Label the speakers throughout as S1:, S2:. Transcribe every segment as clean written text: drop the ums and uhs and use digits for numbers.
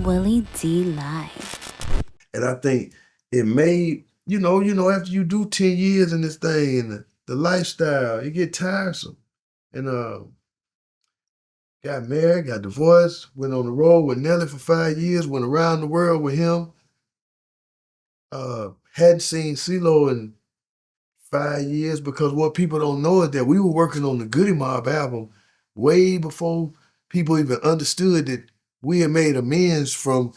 S1: Willie D Live.
S2: And I think it made, after you do 10 years in this thing and the lifestyle, you get tiresome. And got married, got divorced, went on the road with Nelly for 5 years, went around the world with him. Hadn't seen CeeLo in 5 years because what people don't know is that we were working on the Goodie Mob album way before people even understood that we had made amends from,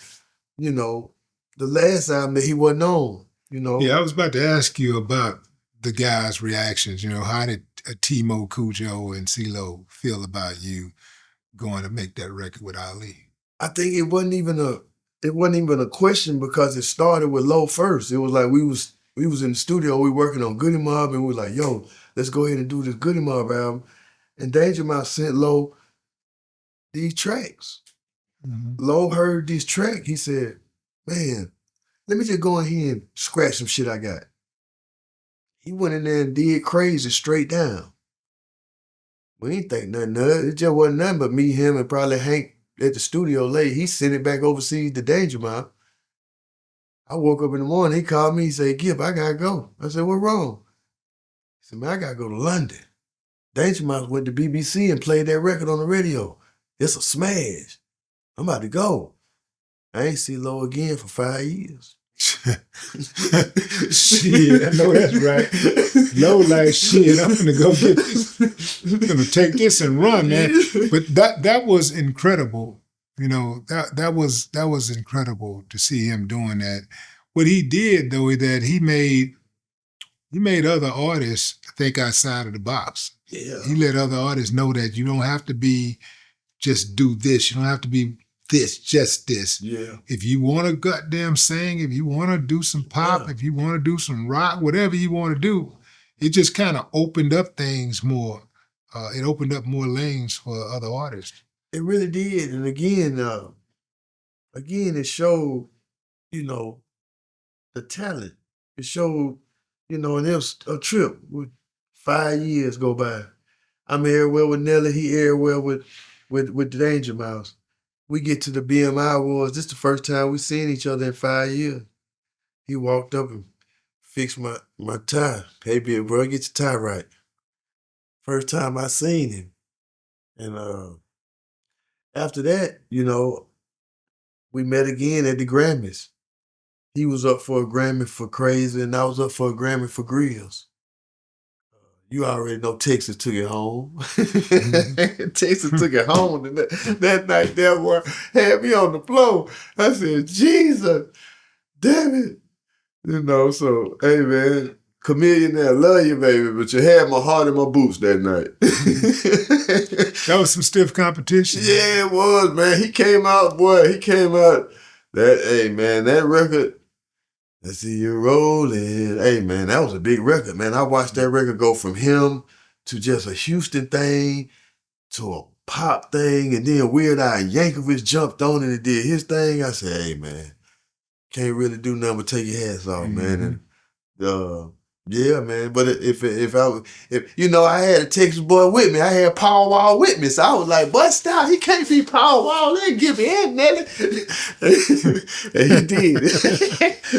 S2: the last album that he wasn't on.
S3: Yeah, I was about to ask you about the guys' reactions. How did Timo, Cujo, and CeeLo feel about you going to make that record with Ali?
S2: I think it wasn't even a question because it started with Low first. It was like we was in the studio, we working on Goodie Mob, and we were like, yo, let's go ahead and do this Goodie Mob album. And Danger Mouse sent Low these tracks.
S3: Mm-hmm.
S2: Low heard this track. He said, man, let me just go in here and scratch some shit I got. He went in there and did Crazy straight down. We ain't think nothing of it. It just wasn't nothing but me, him, and probably Hank at the studio late. He sent it back overseas to Danger Mouse. I woke up in the morning, he called me, he said, Gipp, I gotta go. I said, what wrong? He said, man, I gotta go to London. Danger Mouse went to BBC and played that record on the radio. It's a smash. I'm about to go. I ain't see Low again for 5 years.
S3: Shit, I know that's right. Low like shit. I'm gonna go get this. I'm gonna take this and run, man. But that was incredible. That was incredible to see him doing that. What he did though is that he made other artists think outside of the box.
S2: Yeah.
S3: He let other artists know that you don't have to be just do this. You don't have to be this, just this.
S2: Yeah.
S3: If you want to goddamn sing, if you want to do some pop, if you want to do some rock, whatever you want to do, it just kind of opened up things more. It opened up more lanes for other artists.
S2: It really did. And again, it showed, the talent. It showed, and it was a trip. 5 years go by. I'm everywhere with Nelly. He everywhere with the Danger Mouse. We get to the BMI Awards. This is the first time we seen each other in 5 years. He walked up and fixed my tie. Hey, big bro, get your tie right. First time I seen him. And after that, we met again at the Grammys. He was up for a Grammy for Crazy, and I was up for a Grammy for Grills. You already know Texas took it home. Texas took it home. And that night, that boy had me on the floor. I said, Jesus, damn it. So, hey, man, Chameleon, I love you, baby, but you had my heart in my boots that night.
S3: That was some stiff competition.
S2: Yeah, it was, man. He came out. That record, I see you rolling. Hey, man, that was a big record, man. I watched that record go from him to just a Houston thing to a pop thing, and then Weird Al Yankovic jumped on it and did his thing. I said, hey, man, can't really do nothing but take your hats off, man. And yeah, man. But if I had a Texas boy with me, I had Power Wall with me, so I was like, "But stop, he can't be Power Wall. They give me in, Nelly." And he did.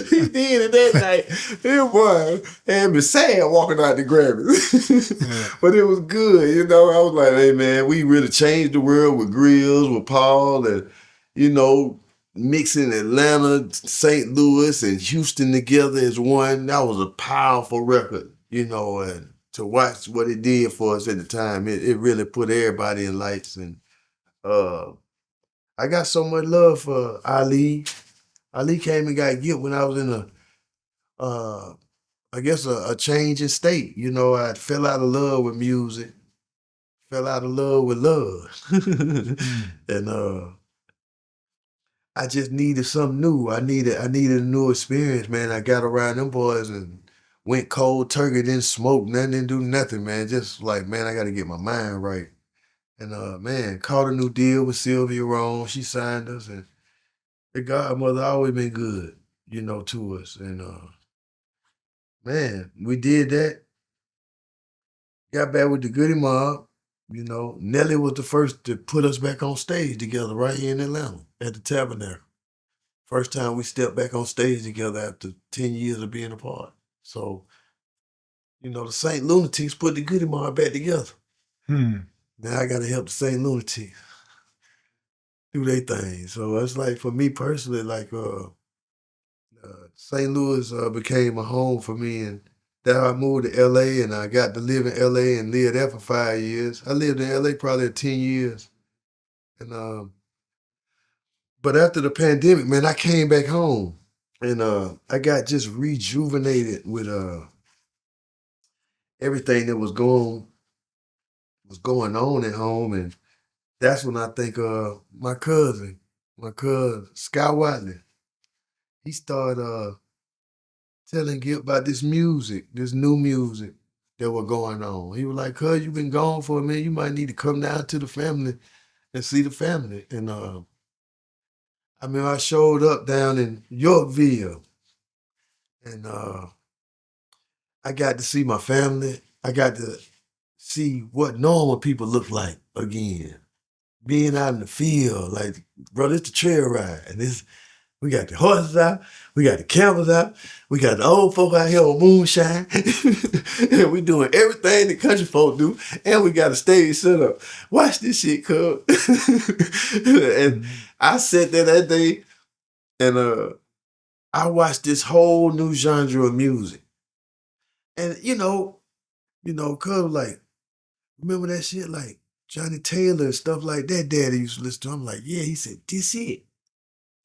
S2: He did it that night. It was had me sad walking out the Grammys, but it was good. I was like, "Hey, man, we really changed the world with Grills, with Paul, and mixing Atlanta, St. Louis, and Houston together as one." That was a powerful record, and to watch what it did for us at the time, it really put everybody in lights. And I got so much love for Ali. Ali came and got Gipp when I was in a change in state. I fell out of love with music, fell out of love with love. And I just needed something new. I needed a new experience, man. I got around them boys and went cold turkey, didn't smoke, nothing, didn't do nothing, man. Just like, man, I got to get my mind right. And man, caught a new deal with Sylvia Rome. She signed us, and the godmother always been good, to us. And man, we did that. Got back with the Goodie Mob. Nelly was the first to put us back on stage together right here in Atlanta at the Tabernacle. First time we stepped back on stage together after 10 years of being apart. So, the St. Lunatics put the Goodie back together. Now I got to help the St. Lunatics do their thing. So it's like, for me personally, like St. Louis became a home for me, and then I moved to LA, and I got to live in LA and live there for 5 years. I lived in LA probably 10 years. And but after the pandemic, man, I came back home, and I got just rejuvenated with everything that was going on at home. And that's when I think my cousin, Scott Watley, he started telling Gipp about this music, this new music that was going on. He was like, "Cuz, you been gone for a minute. You might need to come down to the family and see the family." And I showed up down in Yorkville, and I got to see my family. I got to see what normal people look like again. Being out in the field, like, brother, it's the trail ride. And we got the horses out, we got the campers out, we got the old folk out here on moonshine. And we doing everything the country folk do, and we got a stage set up. Watch this shit, cuz. And I sat there that day, and I watched this whole new genre of music. And cuz like, remember that shit, like Johnny Taylor and stuff like that, Daddy used to listen to. I'm like, yeah, he said, this it.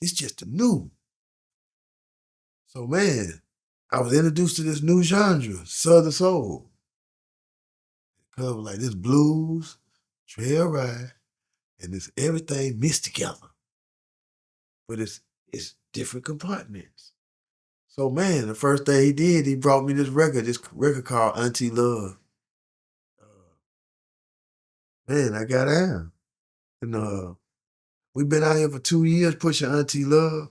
S2: It's just a new. So, man, I was introduced to this new genre, Southern Soul. Cuz like this blues, trail ride, and this everything mixed together. But it's different compartments. So, man, the first thing he did, he brought me this record called Auntie Love. Man, I got down. And we've been out here for 2 years pushing Auntie Love.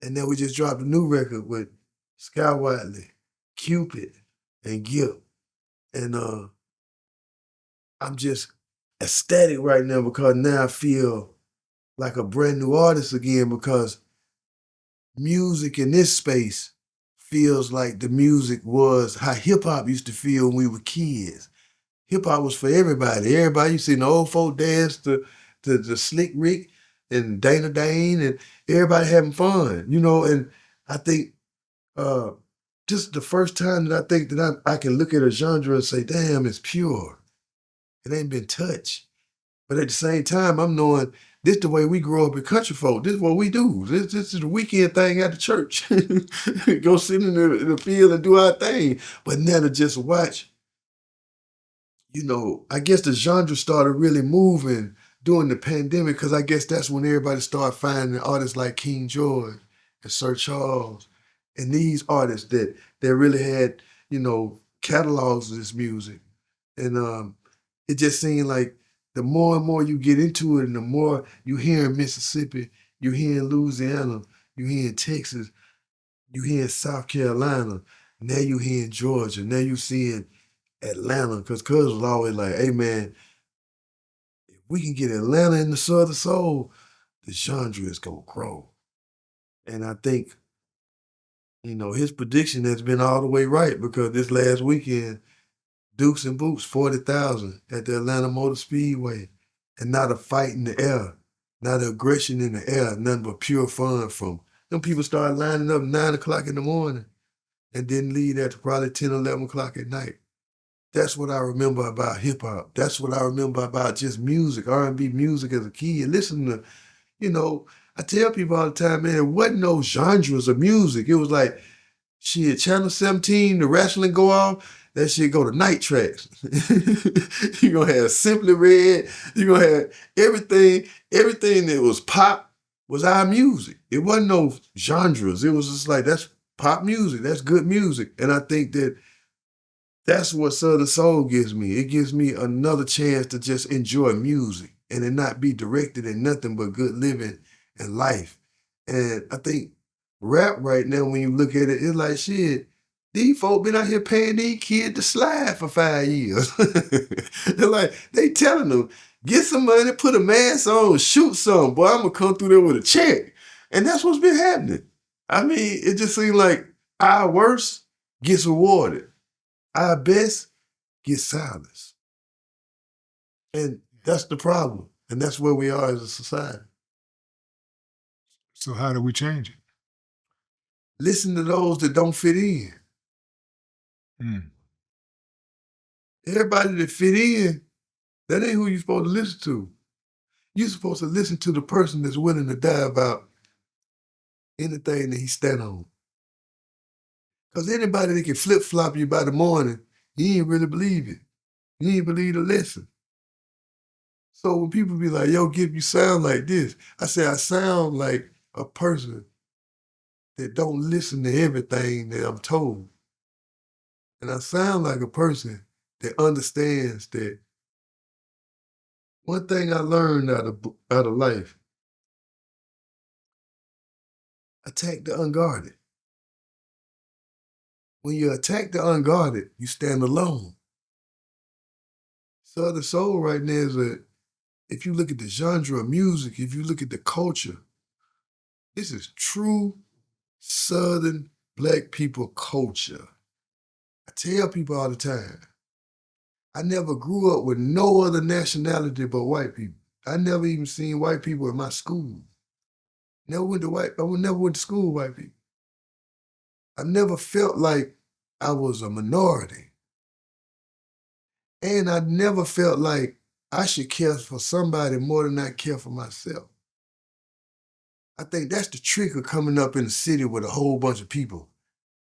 S2: And then we just dropped a new record with Scott Watley, Cupid, and Gipp. And I'm just ecstatic right now, because now I feel like a brand new artist again, because music in this space feels like the music was how hip-hop used to feel when we were kids. Hip-hop was for everybody. Everybody, you seen the old folk dance to Slick Rick and Dana Dane, and everybody having fun, and I think just the first time that I think that I can look at a genre and say, damn, it's pure. It ain't been touched. But at the same time, I'm knowing this the way we grow up in country folk. This is what we do. This is the weekend thing at the church. Go sit in the field and do our thing. But now to just watch, I guess the genre started really moving during the pandemic, because I guess that's when everybody started finding artists like King George and Sir Charles and these artists that really had, catalogs of this music. And it just seemed like the more and more you get into it, and the more you hear in Mississippi, you hear in Louisiana, you hear in Texas, you hear in South Carolina, now you hear in Georgia, now you see in Atlanta, because Cuz was always like, hey man, if we can get Atlanta in the Southern Soul, the genre is gonna grow. And I think, his prediction has been all the way right, because this last weekend, Dukes and Boots, 40,000 at the Atlanta Motor Speedway, and not a fight in the air, not aggression in the air, nothing but pure fun from them. People started lining up 9 o'clock in the morning and didn't leave at probably 10, 11 o'clock at night. That's what I remember about hip hop. That's what I remember about just music, R&B music as a kid. Listen to, I tell people all the time, man, there wasn't no genres of music. It was like, shit, Channel 17, the wrestling go off, that shit go to night tracks. You're going to have Simply Red. You're going to have everything that was pop was our music. It wasn't no genres. It was just like, that's pop music. That's good music. And I think that's what Southern Soul gives me. It gives me another chance to just enjoy music and it not be directed in nothing but good living and life. And I think rap right now, when you look at it, it's like, shit, these folk been out here paying these kids to slide for 5 years. They're like, they telling them, get some money, put a mask on, shoot some. Boy, I'm going to come through there with a check. And that's what's been happening. I mean, it just seems like our worst gets rewarded. Our best gets silenced. And that's the problem. And that's where we are as a society.
S3: So how do we change it?
S2: Listen to those that don't fit in. Everybody that fit in, that ain't who you're supposed to listen to. You're supposed to listen to the person that's willing to die about anything that he stand on. Because anybody that can flip-flop you by the morning, you ain't really believe it. You ain't believe the lesson. So when people be like, yo, Gipp, you sound like this, I say I sound like a person that don't listen to everything that I'm told. And I sound like a person that understands that one thing I learned out of life, attack the unguarded. When you attack the unguarded, you stand alone. Southern Soul right now is if you look at the genre of music, if you look at the culture, this is true Southern Black people culture. I tell people all the time, I never grew up with no other nationality but white people. I never even seen white people in my school. I never went to school with white people. I never felt like I was a minority. And I never felt like I should care for somebody more than I care for myself. I think that's the trick of coming up in a city with a whole bunch of people.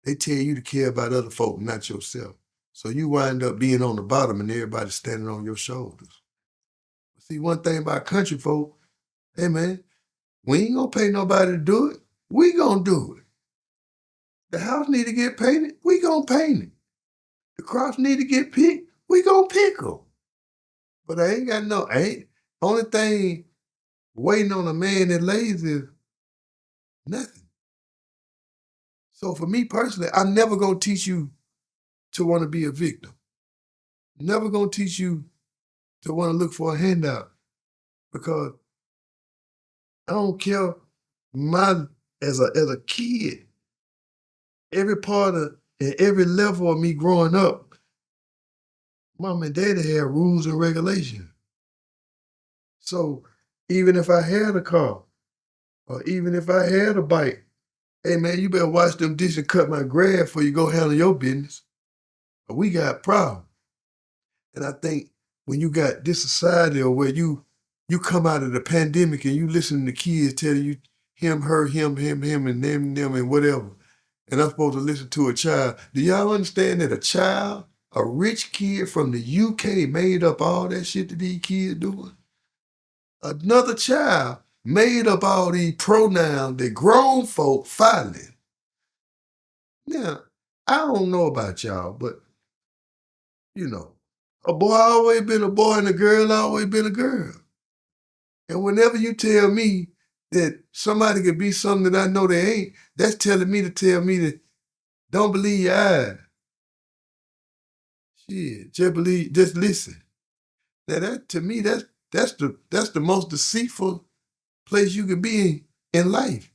S2: They tell you to care about other folk, not yourself. So you wind up being on the bottom and everybody standing on your shoulders. See, one thing about country folk, hey man, we ain't gonna pay nobody to do it. We gonna do it. The house need to get painted, we gonna paint it. The crops need to get picked, we gonna pick them. But I ain't got only thing waiting on a man that lazy is nothing. So for me personally, I'm never gonna teach you to want to be a victim. Never gonna teach you to want to look for a handout, because I don't care. As a kid, every part of and every level of me growing up, mom and daddy had rules and regulations. So even if I had a car, or even if I had a bike, hey man, you better wash them dishes and cut my grass before you go handle your business. But we got problems. And I think when you got this society, or where you come out of the pandemic and you listen to kids telling you him, her, him, and them, and whatever, and I'm supposed to listen to a child. Do y'all understand that a rich kid from the UK made up all that shit that these kids doing? Another child made up all these pronouns that grown folk filing. Now, I don't know about y'all, but you know, a boy always been a boy and a girl always been a girl. And whenever you tell me that somebody could be something that I know they ain't, that's telling me to tell me that don't believe your eyes. Shit, just listen. Now that to me, that's the most deceitful place you could be in life.